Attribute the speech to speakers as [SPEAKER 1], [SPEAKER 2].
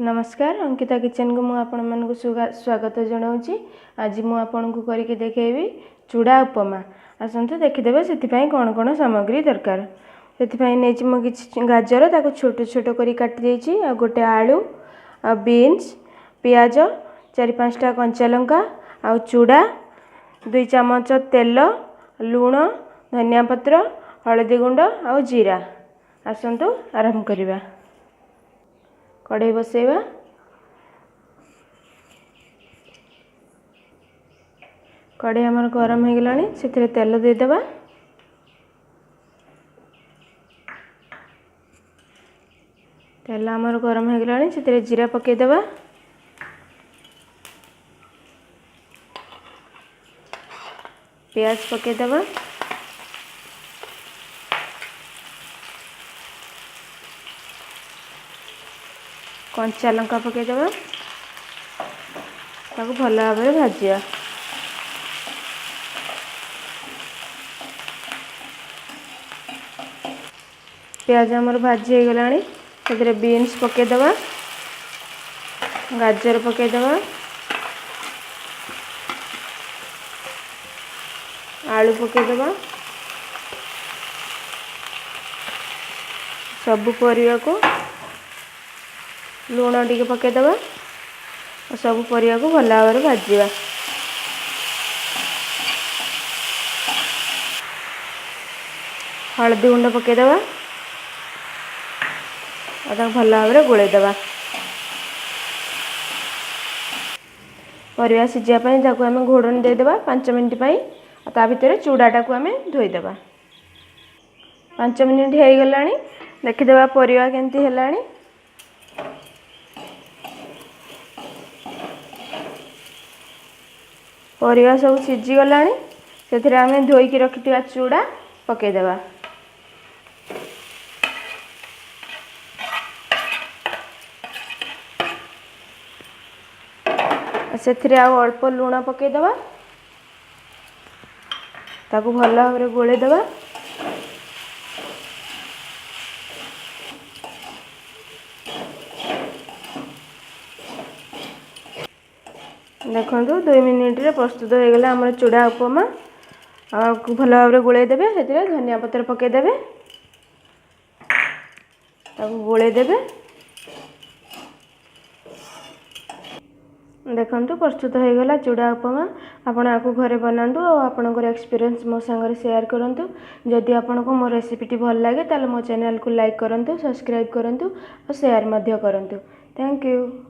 [SPEAKER 1] नमस्कार अंकिता किचन को मुझे स्वागत जनाऊँगी। आज मुझे करके देखी चूड़ा उपमा। आसतु देखीदे से कौन कौन सामग्री दरकार। से नहीं कि गाजर ताको छोट छोट कर काटी आ गोटे आलू आ बीन्स पियाज 4-5टा कंचा लंका आ चूड़ा 2 चामच तेल लुण धनिया पत्र हलदी गुंड आ जीरा। आसतु आरंभ करवा। कढ़ई बसैवा कढ़ई आमर गरम हो गलानी से तेल देदेबा। तेल आमर गरम हो गलानी से जीरा पकेदेबा। प्याज पकेदेबा। कंचा लंका पकेदेबा। ताको भल भाव में भाजिया। प्याज आमर भाजी हो गलानी से बीन्स पकेदेबा गाजर पकेदेबा आलू पकेदेबा। सबु परिवा को लुण टिके पकेदेबा और सब परिवा को भल भाव में भाजिबा। हलदी गुंड पकेदेबा और भल भाव में गोलैदेबा। परिवा सिझापी आम घोड़नी देदेबा 5 मिनिट ता भितर चूड़ाटा को आम धोईदेबा। 5 मिनिट हो गला देखीदेबा परिवा केमती है। परिवा सब सिझी गला से आम धोईकी रखिथिबा चूड़ा पकेदेबा। से अल्प लुण पकेदेबा ताकू भल भाव में गोलैदेबा। देखो 2 मिनिट रे प्रस्तुत हो गला हमर चूड़ा उपमा। भल भाव में गोलैदेबे से धनिया पत्र पकेदेबे ताकू गोलैदेबे। देखो प्रस्तुत हो गला चूड़ा उपमा। आपण आपको घरे बनातु और आपनकर एक्सपीरियंस मो संगे शेयर करंतु। जदि आपनको मो रेसिपीटी भल लगे ताले मो चैनल को लाइक करंतु सब्सक्राइब करंतु और शेयर मध्य करंतु। Thank you.